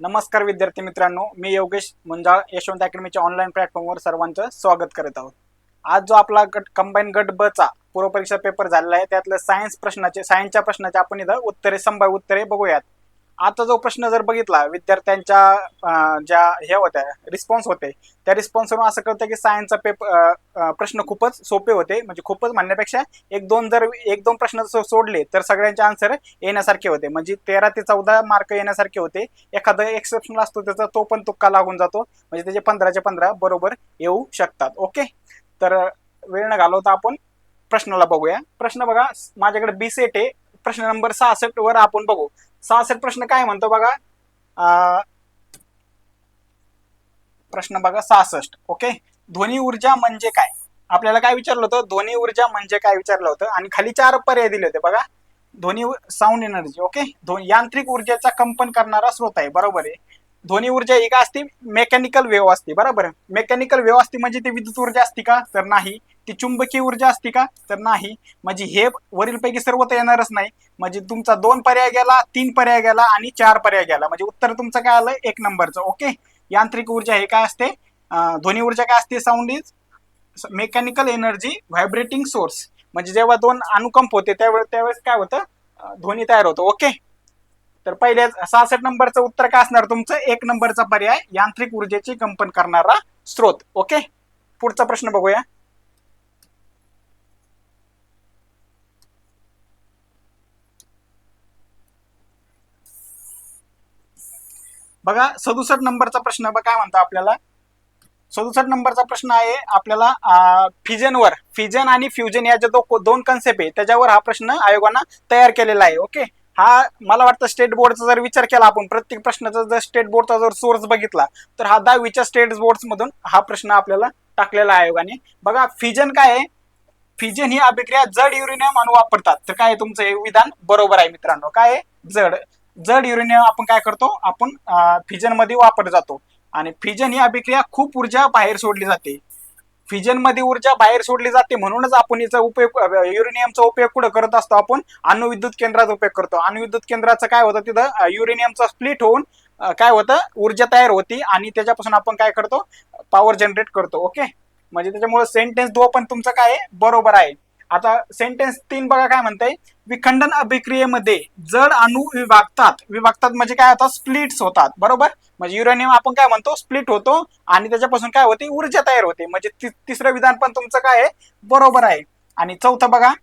नमस्कार विद्यार्थी मित्रांनो, मी योगेश मुंजाळ यशवंत अकॅडमीच्या ऑनलाईन प्लॅटफॉर्मवर सर्वांचं स्वागत करत आहोत. आज जो आपला कंबाईन गट ब चा पूर्व परीक्षा पेपर झालेला आहे त्यातलं सायन्सच्या प्रश्नाचे आपण इथं संभाव्य उत्तरे बघूयात. आता जो प्रश्न जर बघितला विद्यार्थ्यांच्या ज्या हे होत्या रिस्पॉन्स होते त्या रिस्पॉन्सवरून असं कळतं की सायन्सचा प्रश्न खूपच सोपे होते. म्हणजे खूपच म्हणण्यापेक्षा एक दोन प्रश्न सोडले तर सगळ्यांचे आन्सर येण्यासारखे होते. म्हणजे 13 ते 14 मार्क येण्यासारखे होते. एखादा एक्सेप्शनल असतो त्याचा तो पण तुक्का लागून जातो, म्हणजे त्याचे 15चे 15 बरोबर येऊ शकतात. ओके, तर वेळ न घालवता आपण प्रश्नाला बघूया. प्रश्न बघा, माझ्याकडे बी सेट आहे. प्रश्न नंबर 66 वर आपण बघू. 66 प्रश्न काय म्हणतो बघा. प्रश्न बघा 66. ओके, ध्वनी ऊर्जा म्हणजे काय? आपल्याला काय विचारलं होतं? ध्वनी ऊर्जा म्हणजे काय विचारलं होतं आणि खाली 4 पर्याय दिले होते बघा. ध्वनी साऊंड एनर्जी. ओके, यांत्रिक ऊर्जेचा कंपन करणारा स्रोत आहे. बरोबर आहे. ध्वनी ऊर्जा ही काय असते? मेकॅनिकल वेव्ह असते. बरोबर. मेकॅनिकल वेव्ह असते म्हणजे ती विद्युत ऊर्जा असते का? तर नाही. ती चुंबकीय ऊर्जा असते का? तर नाही. म्हणजे हे वरीलपैकी सर्व तर येणारच नाही. म्हणजे तुमचा 2 पर्याय गेला, 3 पर्याय गेला आणि 4 पर्याय गेला. म्हणजे उत्तर तुमचं काय आलं? 1 नंबरचं. ओके, यांत्रिक ऊर्जा हे काय असते? ध्वनी ऊर्जा काय असते? Sound is mechanical energy vibrating source. म्हणजे जेव्हा 2 अनुकंप होते त्यावेळेस काय होतं? ध्वनी तयार होतो. ओके, तर पहिले 66 नंबरचं उत्तर काय असणार तुमचं? 1 नंबरचा पर्याय, यांत्रिक ऊर्जेचे कंपन करणारा स्रोत. ओके, पुढचा प्रश्न बघूया. बघा 67 नंबरचा प्रश्न काय म्हणतो आपल्याला. 67 नंबरचा प्रश्न आहे आपल्याला फिजन आणि फ्युजन या ज्या दोन कन्सेप्ट आहे त्याच्यावर हा प्रश्न आयोगानं तयार केलेला आहे. ओके, हा मला वाटतं स्टेट बोर्डचा जर विचार केला आपण, प्रत्येक प्रश्नाचा जर स्टेट बोर्डचा जर सोर्स बघितला तर हा 10वीच्या स्टेट बोर्ड मधून हा प्रश्न आपल्याला टाकलेला आहे आयोगाने. बघा, फिजन काय आहे? फिजन ही अभिक्रिया जड युरेनियम अणू वापरतात. तर काय तुमचं हे विधान बरोबर आहे मित्रांनो. काय आहे? जड युरेनियम आपण काय करतो? आपण फिजन मध्ये वापर जातो. आणि फिजन ही अभिक्रिया खूप ऊर्जा बाहेर सोडली जाते. फिजन मध्ये ऊर्जा बाहेर सोडली जाते म्हणूनच आपण याचा उपयोग, युरेनियमचा उपयोग कुठं करत असतो? आपण अणुविद्युत केंद्राचा उपयोग करतो. अणुविद्युत केंद्राचं काय होतं? तिथं युरेनियमचा स्प्लिट होऊन काय होतं? ऊर्जा तयार होती आणि त्याच्यापासून आपण काय करतो? पॉवर जनरेट करतो. ओके, म्हणजे त्याच्यामुळे सेंटेन्स 2 पण तुमचं काय बरोबर आहे. आता सेंटेन्स 3 बघा काय म्हणतंय. विखंडन अभिक्रियेमध्ये जड अणू विभागतात म्हणजे काय होतात? स्प्लिट्स होतात. बरोबर, म्हणजे युरेनियम आपण काय म्हणतो? स्प्लिट होतो आणि त्याच्यापासून काय होते? ऊर्जा तयार होते. म्हणजे तिसरं विधान पण तुमचं काय आहे? बरोबर आहे. आणि चौथं बघा,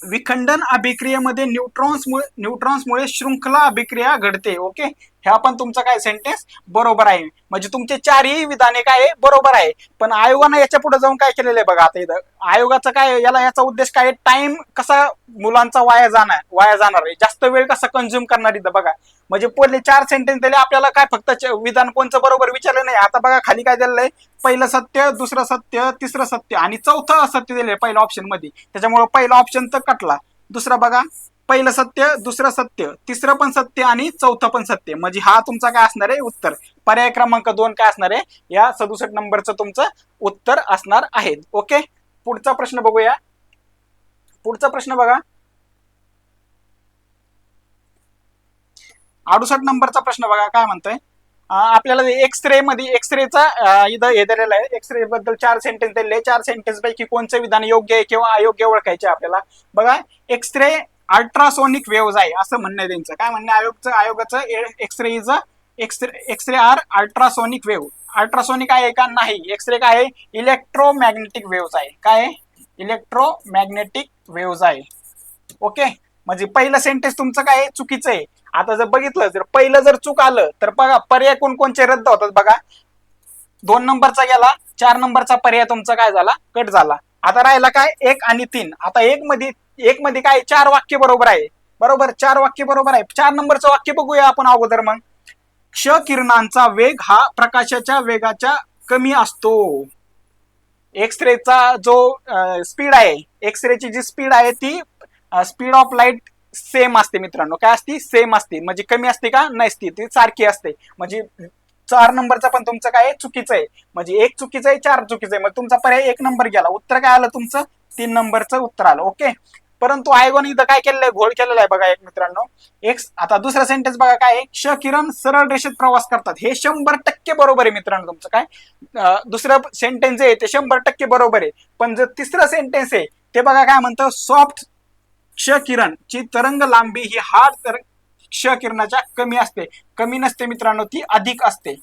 विखंडन अभिक्रियेमध्ये न्यूट्रॉन्समुळे शृंखला अभिक्रिया घडते. ओके, ह्या पण तुमचा काय सेंटेन्स बरोबर आहे. म्हणजे तुमचे 4ही विधाने काय बरोबर आहे. पण आयोगानं याच्या पुढे जाऊन काय केलेलं आहे बघा. आता इथं आयोगाचा काय याचा उद्देश काय? टाइम कसा मुलांचा वाया जाणार आहे, जास्त वेळ कसा कंझ्युम करणार इथं बघा. म्हणजे पहिले 4 सेंटेन्स दिले आपल्याला, काय फक्त विधान कोणचं बरोबर विचारलं नाही. आता बघा खाली काय दिलेलं आहे? पहिलं सत्य, दुसरं सत्य, तिसरं सत्य आणि चौथं असत्य दिले पहिल्या ऑप्शन मध्ये. त्याच्यामुळे पहिला ऑप्शन तर कटला. दुसरा बघा, पहिलं सत्य, दुसरं सत्य, तिसरं पण सत्य आणि चौथं पण सत्य. म्हणजे हा तुमचा काय असणार आहे? उत्तर. पर्याय क्रमांक 2 काय असणार आहे? या 67 नंबरचं तुमचं उत्तर असणार आहे. ओके, पुढचा प्रश्न बघूया. पुढचा प्रश्न बघा, 68 नंबरचा प्रश्न बघा काय म्हणतोय. आपल्याला एक्सरेचा इथं हे दिलेलं आहे. एक्सरे बद्दल 4 सेंटेन्स दिलेले. 4 सेंटेन्स पैकी कोणचं विधान योग्य आहे किंवा अयोग्य ओळखायचे आपल्याला. बघा, एक्सरे अल्ट्रासोनिक वेव्हज आहे असं म्हणणं आहे त्यांचं. काय म्हणणं आयोगाचं? X-ray or ultrasonic wave. Ultrasonic आहे का? नाही. एक्सरे काय आहे? इलेक्ट्रोमॅग्नेटिक वेव्हज आहे. काय? इलेक्ट्रोमॅग्नेटिक वेव्हज आहे. ओके, म्हणजे पहिलं सेंटेन्स तुमचं काय चुकीचं आहे. आता जर बघितलं, जर पहिलं जर चूक आलं तर बघा पर्याय कोणकोणचे रद्द होतात बघा. 2 नंबरचा गेला, 4 नंबरचा पर्याय तुमचा काय झाला? कट झाला. आता राहिला काय? 1 आणि 3. आता एक मध्ये काय 4 वाक्य बरोबर आहे. बरोबर, 4 वाक्य बरोबर आहे. 4 नंबरचं वाक्य बघूया आपण अगोदर. मग क्ष किरणांचा वेग हा प्रकाशाच्या वेगाच्या कमी असतो. एक्सरेचा जो स्पीड आहे, एक्सरेची जी स्पीड आहे ती स्पीड ऑफ लाईट सेम असते मित्रांनो. काय असते? सेम असते. म्हणजे कमी असते का? नसते, ती सारखी असते. म्हणजे 4 नंबरचा पण तुमचं काय चुकीचं आहे. म्हणजे 1 चुकीचं आहे, 4 चुकीचं आहे. मग तुमचा पर्याय 1 नंबर गेला. उत्तर काय आलं तुमचं? 3 नंबरचं उत्तर आलं. ओके, परंतु आयोगाने इथं काय केलेलं आहे, घोळ केलेला आहे बघा एक मित्रांनो. एक आता दुसरा सेंटेन्स बघा काय आहे, क्ष किरण सरळ रेषेत प्रवास करतात, हे 100% बरोबर आहे मित्रांनो तुमचं. काय दुसरं सेंटेन्स आहे ते 100% बरोबर आहे. पण जर तिसरं सेंटेन्स आहे ते बघा काय म्हणतं, सॉफ्ट क्ष किरण ची तरंग लांबी ही हार्ड क्ष किरणाच्या कमी असते. कमी नसते मित्रांनो, ती अधिक असते.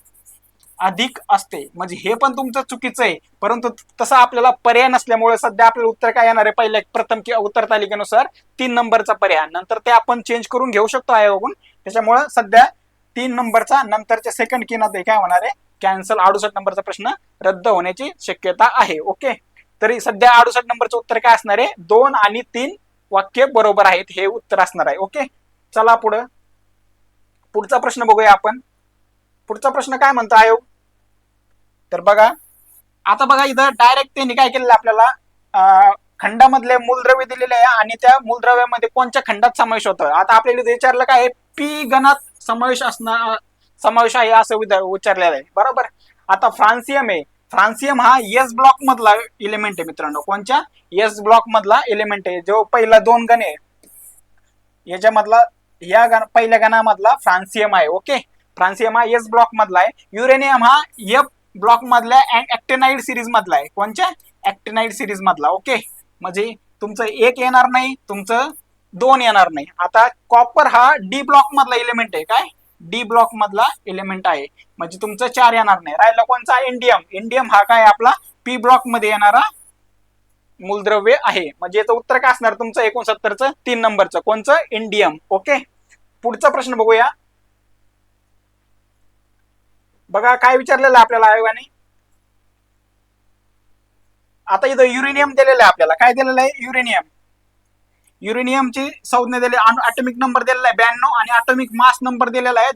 अधिक असते म्हणजे हे पण तुमचं चुकीचं आहे. परंतु तसं आपल्याला पर्याय नसल्यामुळे सध्या आपल्याला उत्तर काय येणार आहे, पहिल्या प्रथम उत्तर तालिकेनुसार 3 नंबरचा पर्याय. नंतर ते आपण चेंज करून घेऊ शकतो आयोगाकडून. त्याच्यामुळे सध्या 3 नंबरचा नंतरच्या सेकंड किनात काय होणार आहे, कॅन्सल. 68 नंबरचा प्रश्न रद्द होण्याची शक्यता आहे. ओके, तरी सध्या 68 नंबरचं उत्तर काय असणार आहे, 2 आणि 3 वाक्य बरोबर आहेत, हे उत्तर असणार आहे. ओके, चला पुढचा प्रश्न बघूया आपण. पुढचा प्रश्न काय म्हणतो आयोग, तर बघा आता बघा इथं डायरेक्ट त्यांनी काय केलेलं आपल्याला, खंडामधले मूलद्रव्य दिलेले आहे आणि त्या मूलद्रव्यामध्ये कोणत्या खंडात समावेश होतं. आता आपल्याला विचारलं काय, पी गणात समावेश आहे असं विचारलेलं आहे, बरोबर. आता फ्रान्सियम आहे, फ्रान्सियम हा एस ब्लॉक मधला एलिमेंट आहे मित्रांनो. कोणत्या, एस ब्लॉक मधला एलिमेंट आहे. जो पहिला 2 गण आहे याच्यामधला, पहिल्या गणामधला फ्रान्सियम आहे. ओके, फ्रान्सियम हा एस ब्लॉक मधला आहे. युरेनियम हा एफ ब्लॉक मधल्या ऍक्टिनाइड सिरीज मधला आहे. कोणत्या, ऍक्टिनाइड सिरीज मधला. ओके, म्हणजे तुमचं 1 येणार नाही, तुमचं 2 येणार नाही. आता कॉपर हा डी ब्लॉक मधला एलिमेंट आहे. काय, डी ब्लॉक मधला एलिमेंट आहे, म्हणजे तुमचं 4 येणार नाही. राहिला कोणचा, इंडियम. इंडियम हा काय आपला पी ब्लॉक मध्ये येणारा मूलद्रव्य आहे. म्हणजे याचं उत्तर काय असणार तुमचं 69चं 3 नंबरचं, कोणचं, इंडियम. ओके, पुढचा प्रश्न बघूया. बघा काय विचारलेलं आहे आपल्याला आयोगाने. आता इथं युरेनियम दिलेलं आहे आपल्याला. काय दिलेलं आहे, युरेनियम. युरेनियमची संज्ञा दिली, ॲटॉमिक नंबर दिलेला आहे 92 आणि ॲटॉमिक मास नंबर दिलेला आहे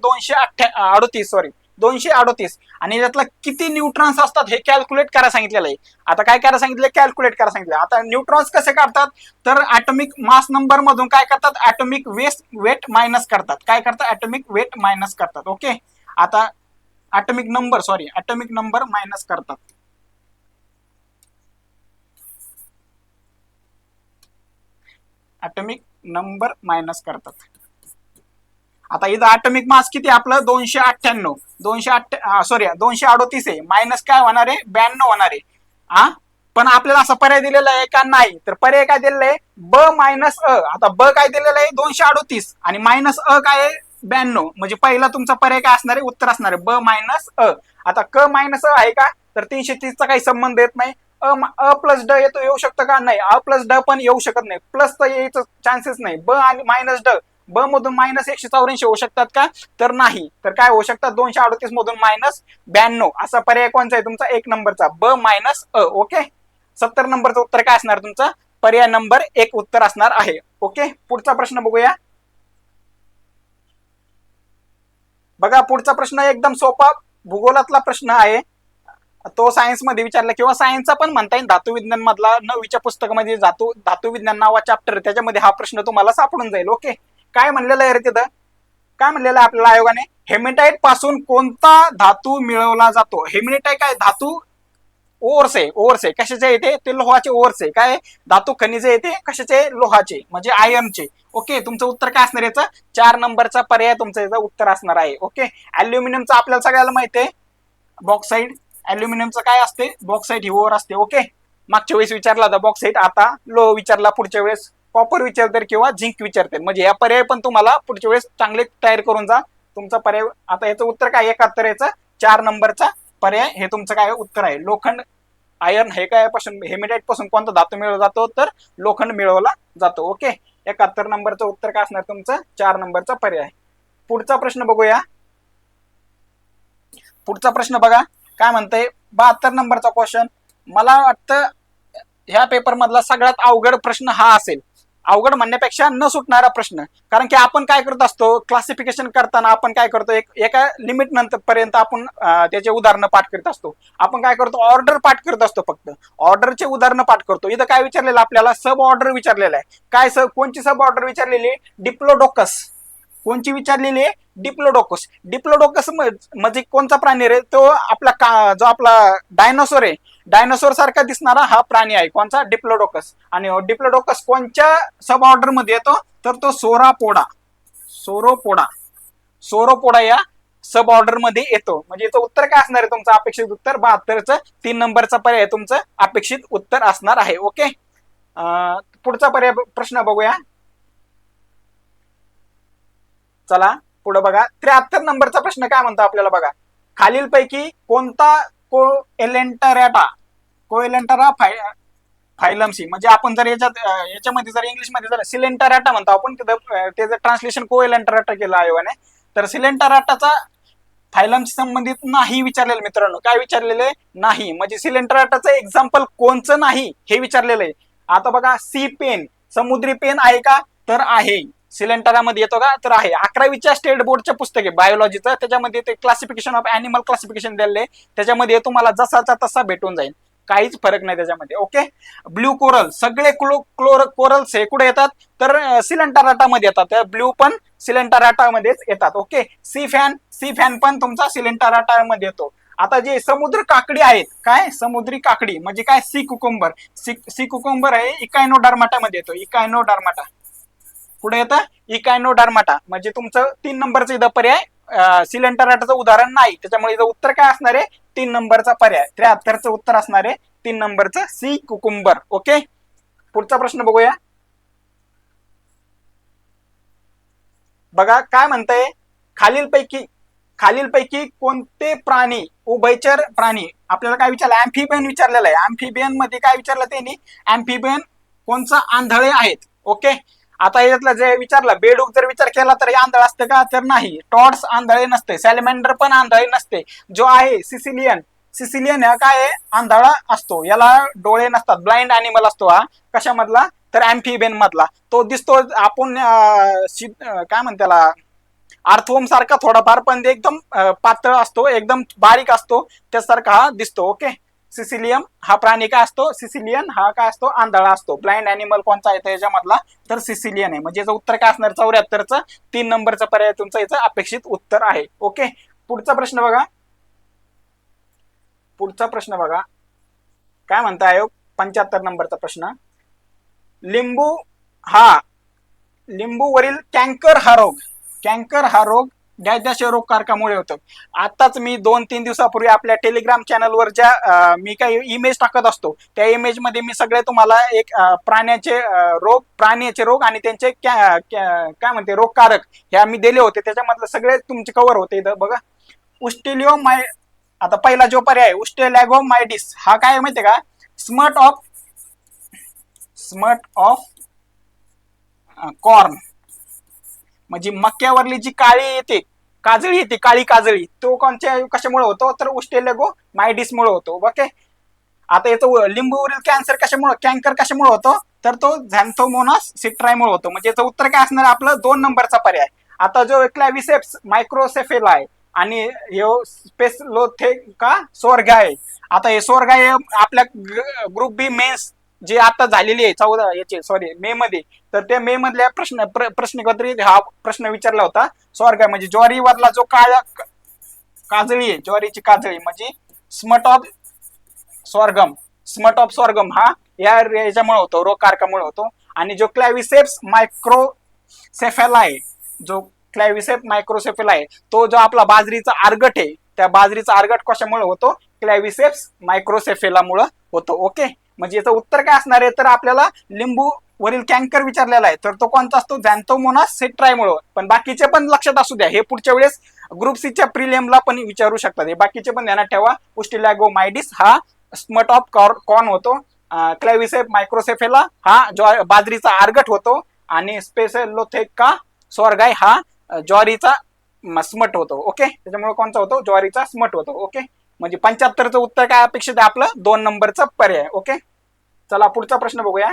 238 आणि यातला किती न्यूट्रॉन्स असतात हे कॅल्क्युलेट करायला सांगितलेलं आहे. आता काय करायला सांगितलं, कॅल्क्युलेट करायला सांगितलं. आता न्यूट्रॉन्स कसे काढतात, तर ॲटॉमिक मास नंबर मधून काय करतात, ॲटॉमिक वेट मायनस करतात. काय करतात, ॲटॉमिक वेट मायनस करतात. ओके, आता ॲटॉमिक नंबर मायनस करतात. ॲटॉमिक नंबर मायनस करतात. आता इथं ॲटॉमिक मास किती आपलं 238 आहे. मायनस काय होणार आहे, 92 होणार आहे. पण आपल्याला असा पर्याय दिलेला आहे का, नाही. तर पर्याय काय दिलेला आहे, ब मायनस अ. आता ब काय दिलेलं आहे 238 आणि मायनस अ काय आहे 92, म्हणजे पहिला तुमचा पर्याय काय असणार आहे, उत्तर असणार आहे ब मायनस अ. आता क मायनस अ आहे का, तर 330चा काही संबंध येत नाही. अ प्लस ड येऊ शकतं का, नाही. अ प्लस ड पण येऊ शकत नाही, प्लस तर यायचं चान्सेस नाही. ब आणि मायनस ड, ब मधून मायनस 184 होऊ शकतात का, तर नाही. तर काय होऊ शकतात, 238 मधून मायनस 92. असा पर्याय कोणचा आहे तुमचा, 1 नंबरचा, ब मायनस अ. ओके, 70 नंबरचं उत्तर काय असणार तुमचं, पर्याय नंबर 1 उत्तर असणार आहे. ओके, पुढचा प्रश्न बघूया. बघा पुढचा प्रश्न एकदम सोपा भूगोलातला प्रश्न आहे. तो सायन्स मध्ये विचारला किंवा सायन्सचा पण म्हणता येईल. धातू विज्ञान मधला 9वीच्या पुस्तकामध्ये धातू विज्ञान नावा चॅप्टर, त्याच्यामध्ये हा प्रश्न तुम्हाला सापडून जाईल. ओके, काय म्हणलेलं आहे रे तिथं, काय म्हणलेलं आहे आपल्याला आयोगाने, हेमेटाइट पासून कोणता धातू मिळवला जातो. हेमेटाइट काय धातू ओर्स आहे. कशाचे येते, ते लोहाचे ओर्स आहे. काय धातू खनिजे येते, कशाचे, लोहाचे, म्हणजे आयर्नचे. ओके, तुमचं उत्तर काय असणार याचं, 4 नंबरचा पर्याय तुमचं याचं उत्तर असणार आहे. ओके, अल्युमिनियमचं आपल्याला सगळ्याला माहिती आहे, बॉक्साईड. अल्युमिनियमचं काय असते, बॉक्साईट ही ओर असते. ओके, मागच्या वेळेस विचारला होता बॉक्साईट, आता लो विचारला, पुढच्या वेळेस कॉपर विचारतात किंवा झिंक विचारतात. म्हणजे या पर्याय पण तुम्हाला पुढच्या वेळेस चांगले तयार करून जा. तुमचा पर्याय आता याचं उत्तर काय, 71 याचं 4 नंबरचा पर्याय हे तुमचं काय उत्तर आहे. लोखंड, आयर्न हे काय पासून, हेमेटाइट पासून कोणता धातू मिळवला जातो, तर लोखंड मिळवला जातो. ओके, 71 नंबरचं उत्तर काय असणार तुमचं, 4 नंबरचा पर्याय. पुढचा प्रश्न बघूया. पुढचा प्रश्न बघा काय म्हणतंय, 72 नंबरचा क्वेश्चन. मला वाटतं ह्या पेपर मधला सगळ्यात अवघड प्रश्न हा असेल. अवघड म्हणण्यापेक्षा न सुटणारा प्रश्न, कारण की आपण काय करत असतो, क्लासिफिकेशन करताना आपण काय करतो, एका लिमिट नंतर पर्यंत आपण त्याचे उदाहरणं पाठ करत असतो. आपण काय करतो, ऑर्डर पाठ करत असतो, फक्त ऑर्डरचे उदाहरणं पाठ करतो. इथं काय विचारलेलं आपल्याला, सब ऑर्डर विचारलेला आहे. काय कोणची सब ऑर्डर विचारलेली, डिप्लोडोकस. कोणची विचारलेली आहे, डिप्लोडोकस. डिप्लोडोकस म्हणजे कोणता प्राणी रे, तो आपला जो आपला डायनोसॉर आहे, डायनोसॉर सारखा दिसणारा हा प्राणी आहे कोणचा? डिप्लोडोकस. आणि डिप्लोडोकस कोणत्या सब ऑर्डर मध्ये येतो? तर तो सोरोपोडा या सब ऑर्डर मध्ये येतो. म्हणजे याचं उत्तर काय असणार आहे तुमचं अपेक्षित उत्तर? 72चं 3 नंबरचा पर्याय तुमचं अपेक्षित उत्तर असणार आहे. ओके, पुढचा पर्याय प्रश्न बघूया. चला पुढे बघा. 73 नंबरचा प्रश्न काय म्हणतो आपल्याला बघा. खालीलपैकी कोणता कोएलेंटरा फायलमसी, म्हणजे आपण जर याच्यामध्ये जर इंग्लिशमध्ये जर सिलेंटराटा म्हणतो आपण, त्याचं ट्रान्सलेशन कोएलेंटराटा केलं आयोगाने. तर सिलेंटराटाचा फायलमशी संबंधित नाही विचारलेलं मित्रांनो. काय विचारलेलं आहे? नाही. म्हणजे सिलेंटराटाचं एक्झाम्पल कोणचं नाही हे विचारलेलं आहे. आता बघा, सी पेन, समुद्री पेन आहे का? तर आहे. सिलेंटरामध्ये येतो का? तर आहे. 11वीच्या स्टेट बोर्डच्या पुस्तक आहे बायोलॉजीचं, त्याच्यामध्ये ते क्लासिफिकेशन ऑफ ॲनिमल क्लासिफिकेशन दिलेलं आहे. त्याच्यामध्ये तुम्हाला जसाचा तसा भेटून जाईल, काहीच फरक नाही त्याच्यामध्ये. ओके, ब्ल्यू कोरल, सगळे कोरल्स हे कुठे येतात? तर सिलेंटराटामध्ये येतात. ब्ल्यू पण सिलेंटराटामध्येच येतात. ओके, सी फॅन पण तुमचा सिलेंटराटामध्ये येतो. आता जे समुद्र काकडी आहेत, काय समुद्री काकडी म्हणजे काय? सी कुकुंबर आहे, इकायनोडर्माटामध्ये येतो. इकायनोडर्माटा पुढे येतं इकायनोडर्माटा. म्हणजे तुमचं 3 नंबरचं इथं पर्याय सिलेंटराटाचं उदाहरण नाही, त्याच्यामुळे इथं उत्तर काय असणार आहे? 3 नंबरचा पर्याय. 73चं उत्तर असणार आहे 3 नंबरचं सी कुकुंबर. ओके, पुढचा प्रश्न बघूया. बघा काय म्हणतंय, खालीलपैकी कोणते प्राणी, उभयचर प्राणी, आपल्याला काय विचारलं? ॲम्फिबियन विचारलेलं आहे. ॲम्फिबियन मध्ये काय विचारलं त्यांनी? ॲम्फिबियन कोणचा? आंधळे आहेत. ओके, आता यातलं जे विचारलं, बेडूक जर विचार केला तर आंधळ असते का? तर नाही. टॉड्स आंधळे नसते, सॅलेमेंडर पण आंधळे नसते. जो आहे सिसिलियन हा काय आंधळा असतो, याला डोळे नसतात, ब्लाइंड अॅनिमल असतो हा. कशामधला? तर ॲम्फिबियन मधला. तो दिसतो आपण काय म्हणते त्याला, अर्थवोम सारखा थोडाफार, पण एकदम पातळ असतो, एकदम बारीक असतो, त्यासारखा हा दिसतो. ओके, सिसिलियन हा प्राणी काय असतो? सिसिलियन हा काय असतो? आंधळा असतो. ब्लाइंड अॅनिमल कोणता येतो याच्यामधला? तर सिसिलियन आहे. म्हणजे याचं उत्तर काय असणार? 74चं 3 नंबरचा पर्याय तुमचं याचं अपेक्षित उत्तर आहे. ओके, पुढचा प्रश्न बघा. काय म्हणता आयोग? 75 नंबरचा प्रश्न. लिंबूवरील कॅन्कर हा रोग डॅशच्या रोगकारकामुळे होतो. आताच मी 2-3 दिवसापूर्वी आपल्या टेलिग्राम चॅनलवर ज्या मी काही इमेज टाकत असतो, त्या इमेज मध्ये मी सगळे तुम्हाला एक प्राण्याचे रोग आणि त्यांचे काय म्हणते रोगकारक हे आम्ही दिले होते. त्याच्यामधले सगळे तुमचे कव्हर होते इथं बघा. आता पहिला जो पर्याय उस्टेलॅगोमायडिस हा काय माहितीये का? स्मट ऑफ कॉर्न, म्हणजे मक्यावरली जी काजळी येते, काळी काजळी, तो कशामुळे होतो? तर उस्टेलॅगोमायडिस मुळे होतो. ओके, आता याचं लिंबूवरील कॅन्कर कशामुळे होतो? तर तो झॅन्थोमोनास सिट्रायमुळे होतो. म्हणजे याचं उत्तर काय असणार? आपलं 2 नंबरचा पर्याय. आता जो क्लॅव्हिसेप्स मायक्रोसेफेला आहे आणि स्पेसलोथेका सोरगा आहे. आता हे सोरगा आहे आपल्या ग्रुप बी मेन्स जे आता झालेली आहे मे मध्ये, तर त्या मे मधल्या प्रश्नपत्रिकेत हा प्रश्न विचारला होता. सोरगा म्हणजे ज्वारीवरला जो काजळी आहे, ज्वारीची काजळी म्हणजे स्मट ऑफ सॉर्गम हा याच्यामुळे होतो, रोगकारकामुळे होतो. आणि जो क्लॅव्हिसेप्स मायक्रोसेफेला आहे, तो जो आपला बाजरीचा आर्गट आहे, त्या बाजरीचा आर्गट कशामुळे होतो? क्लॅव्हिसेप्स मायक्रोसेफेलामुळे होतो. ओके, म्हणजे याचं उत्तर काय असणार आहे? तर आपल्याला लिंबू वरील कॅन्कर विचारलेला आहे, तर तो कोणता असतो? झॅन्थोमोनास सिट्रायमुळे. पण बाकीचे पण लक्षात असू द्या, हे पुढच्या वेळेस ग्रुप सीच्या प्रिलियमला पण विचारू शकतात. हे बाकीचे पण ध्यानात ठेवा. उस्टेलॅगोमायडिस हा स्मट ऑफ कॉर्न होतो, क्लॅव्हिसेप मायक्रोसेफेला हा बाजरीचा आर्गट होतो, आणि स्पेसलोथेका सोरगाय हा ज्वारीचा स्मट होतो. ओके, त्याच्यामुळे कोणता होतो? ज्वारीचा स्मट होतो. ओके, म्हणजे 75चं उत्तर काय अपेक्षित आहे? आपलं 2 नंबरचा पर्याय. ओके, चला पुढचा प्रश्न बघूया.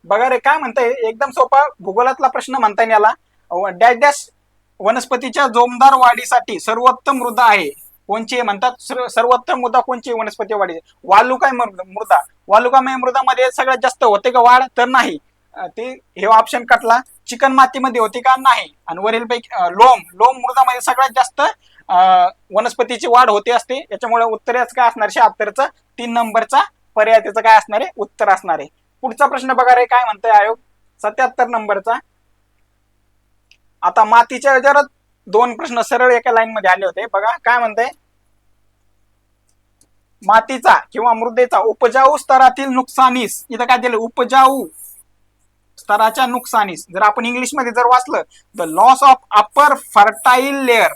बघा रे, काय म्हणताय, एकदम सोपा भूगोलातला प्रश्न म्हणता येईल याला. डॅश वनस्पतीच्या जोमदार वाढीसाठी सर्वोत्तम मृदा आहे कोणची म्हणतात? सर्वोत्तम मृदा कोणची वनस्पती वाढी? वालुकामय मृदा. वालुकामय मृदामध्ये सगळ्यात जास्त होते का वाढ? तर नाही. ते हे ऑप्शन कटला. चिकण मातीमध्ये होती का? नाही. आणि वरील पैकी लोम लोम मृदामध्ये सगळ्यात जास्त वनस्पतीची वाढ होते असते. याच्यामुळे उत्तरेच काय असणार? 76चा 3 नंबरचा पर्याय त्याचं काय असणार आहे? उत्तर असणार आहे. पुढचा प्रश्न बघा रे, काय म्हणतोय आयोग? 77 नंबरचा. आता मातीच्या जरा 2 प्रश्न सरळ एका लाईन मध्ये आले होते. बघा काय म्हणतंय, मातीचा किंवा मृदेचा उपजाऊ स्तरातील नुकसानीस. इथं काय दिलं? उपजाऊ स्तराच्या नुकसानीस. जर आपण इंग्लिश मध्ये जर वाचलं, the loss of upper fertile layer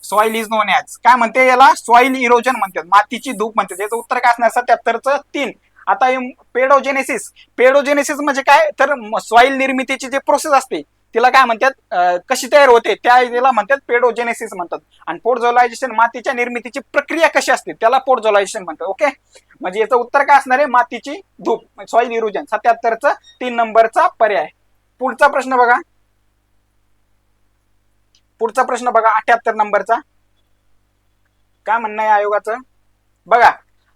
soil is non as, काय म्हणते याला? सॉइल इरोजन म्हणतात, मातीची धूप म्हणतात. याचं उत्तर काय असणार? 77चं 3. आता पेडोजेनेसिस. पेडोजेनेसिस म्हणजे काय? तर सॉइल निर्मितीची जी प्रोसेस असते तिला काय म्हणतात? कशी तयार होते त्याला म्हणतात पेडोजेनेसिस म्हणतात. आणि पोर्टझोलायझेशन मातीच्या निर्मितीची प्रक्रिया कशी असते त्याला पोर्टझोलायझेशन म्हणतात. ओके, म्हणजे याचं उत्तर काय असणार आहे? मातीची धूप, सॉइल इरोजन. 77चा 3 नंबरचा पर्याय. पुढचा प्रश्न बघा. पुढचा प्रश्न बघा 78 नंबरचा. काय म्हणणं आहे आयोगाचं? बघा,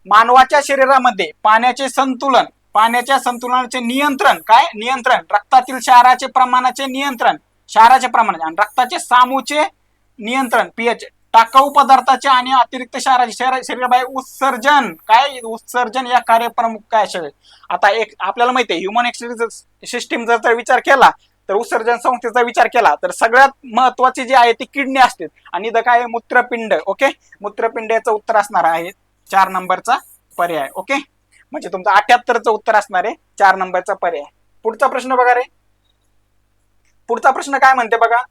मानवाच्या शरीरामध्ये पाण्याचे संतुलन, पाण्याच्या संतुलनाचे नियंत्रण, काय नियंत्रण? रक्तातील क्षाराचे प्रमाणाचे नियंत्रण, क्षाराचे प्रमाण, आणि रक्ताचे सामूचे नियंत्रण पीएच, टाकाऊ पदार्थाचे आणि अतिरिक्त क्षाराचे शरीराबाहेर उत्सर्जन, काय उत्सर्जन या कार्य प्रमुख काय असेल? आता एक आपल्याला माहिती आहे, ह्युमन एक्सक्रीटरी सिस्टीम जर विचार केला तर उत्सर्जन संस्थेचा विचार केला तर सगळ्यात महत्वाची जी आहे ती किडनी असते. आणि इथं काय? मूत्रपिंड. ओके, मूत्रपिंड याचं उत्तर असणार आहे 4 नंबरचा पर्याय. ओके, म्हणजे तुमचं 78चं उत्तर असणार आहे 4 नंबरचा पर्याय. पुढचा प्रश्न बघा रे. पुढचा प्रश्न काय म्हणते बघा.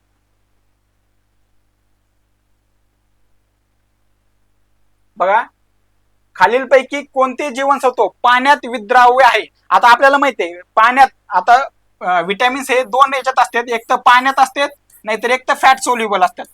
बघा, खालीलपैकी कोणते जीवनसत्व पाण्यात विद्राव्य आहे? आता आपल्याला माहिती आहे पाण्यात आता विटॅमिन्स हे 2 याच्यात असतात, एक तर पाण्यात असतात, नाहीतर एक तर फॅट सोल्युबल असतात.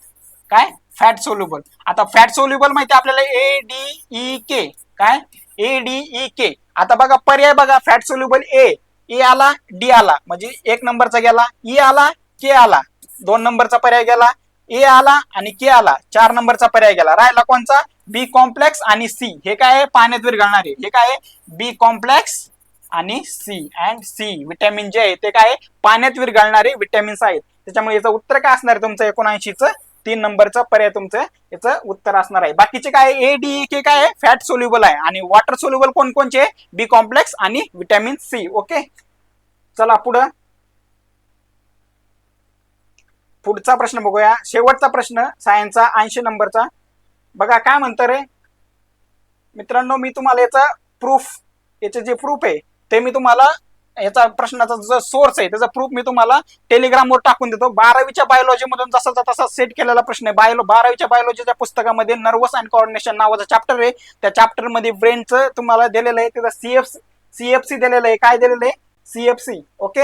काय? Fat soluble. आता फॅट सोल्युबल माहिती आपल्याला ADEK, काय ADEK. आता बघा पर्याय बघा, फॅट सोल्युबल ए आला, डी आला, म्हणजे 1 नंबरचा गेला, ई आला, के आला, 2 नंबरचा पर्याय गेला, ए आला आणि के आला, 4 नंबरचा पर्याय गेला. राहिला कोणचा? बी कॉम्प्लेक्स आणि सी. हे काय आहे? पाण्यात विरघळणारे. हे काय आहे? बी कॉम्प्लेक्स आणि सी अँड सी विटॅमिन जे आहे ते काय? पाण्यात विरघळणारे विटॅमिन्स आहेत. त्याच्यामुळे याचं उत्तर काय असणार? तुमचं 79चं 3 नंबरचा पर्याय तुमचं याचं उत्तर असणार आहे. बाकीचे काय? ADEK काय आहे? फॅट सोल्युबल आहे. आणि वॉटर सोल्युबल कोणकोणचे? बी कॉम्प्लेक्स आणि विटॅमिन सी. ओके, चला पुढं. पुढचा प्रश्न बघूया, शेवटचा प्रश्न सायन्सचा 80 नंबरचा. बघा काय म्हणतं रे मित्रांनो, मी तुम्हाला याचा प्रूफ, याचे जे प्रूफ आहे ते मी तुम्हाला, याचा प्रश्नाचा जो सोर्स आहे त्याचा प्रूफ मी तुम्हाला टेलिग्रामवर टाकून देतो. 12वीच्या बायोलॉजी मधून जसा तसा सेट केलेला प्रश्न आहे. 12वीच्या बायोलॉजीच्या पुस्तकामध्ये नर्वस अँड कोऑर्डिनेशन नावाचा चॅप्टर आहे. त्या चॅप्टर मध्ये ब्रेनचं तुम्हाला दिलेलं आहे, त्याचा CFC दिलेलं आहे. काय दिलेलं आहे? CFC. ओके,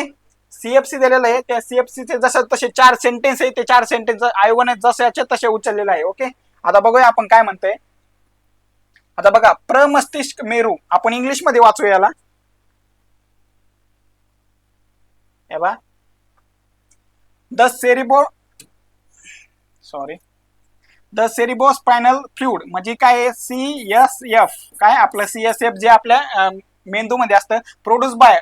CFC दिलेलं आहे. त्या CFCचे जसं तसे 4 सेंटेन्स आहे, ते 4 सेंटेन्स आयोगाने जसे तसे उचललेले आहे. ओके, आता बघूया आपण काय म्हणतोय. आता बघा, प्रमस्तिष्क मेरू, आपण इंग्लिश मध्ये वाचू याला. द सेरिब्रोस्पायनल फ्लुइड म्हणजे काय? CSF. काय? आपलं CSF जे आपल्या मेंदूमध्ये असतं, produce by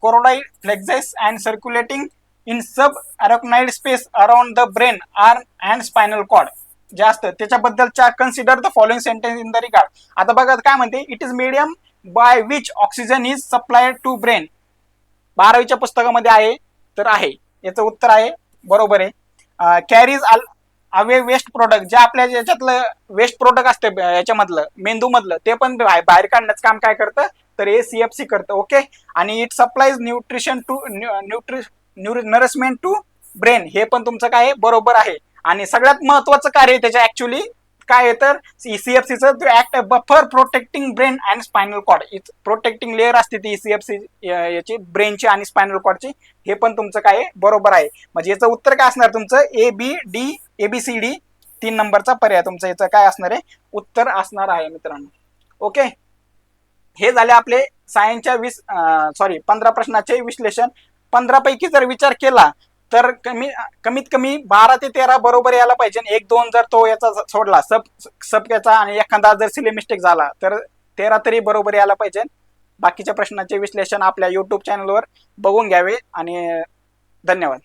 choroid plexus and circulating in subarachnoid space around the brain arm and spinal cord जे असतं त्याच्याबद्दलच्या consider the following sentence in the regard. आता बघा काय म्हणते, it is medium by which oxygen is supplied to brain. 12वीच्या पुस्तकामध्ये आहे तर आहे, याचं उत्तर आहे बरोबर आहे. कॅरीज अवे वेस्ट प्रोडक्ट, जे आपल्या याच्यातलं वेस्ट प्रोडक्ट असते याच्यामधलं मेंदू मधलं ते पण बाहेर काढण्याचं काम काय करतं? तर हे CFC करतं. ओके, आणि it supplies nutrition to nourishment to brain, हे पण तुमचं काय बरोबर आहे. आणि सगळ्यात महत्वाचं कार्य त्याच्या ऍक्च्युअली काय आहे तर CFCचं act buffer protecting brain and spinal cord. Protecting layer असते ती CFC याची ब्रेनची आणि स्पायनल कॉर्डची. हे पण तुमचं काय बरोबर आहे. म्हणजे याचं उत्तर काय असणार तुमचं? ABCD 3 नंबरचा पर्याय तुमचं याचं काय असणार आहे? उत्तर असणार आहे मित्रांनो. ओके, हे झाले आपले सायन्सच्या 15 प्रश्नाचे विश्लेषण. 15 पैकी जर विचार केला तर कमीत कमी 12 ते 13 बरोबर यायला पाहिजे. 1-2 जर तो याचा सोडला सब याचा आणि एखादा जर सिले मिस्टेक झाला तर 13 तरी बरोबर यायला पाहिजे. बाकीच्या प्रश्नांचे विश्लेषण आपल्या YouTube चॅनलवर बघून घ्यावे आणि धन्यवाद.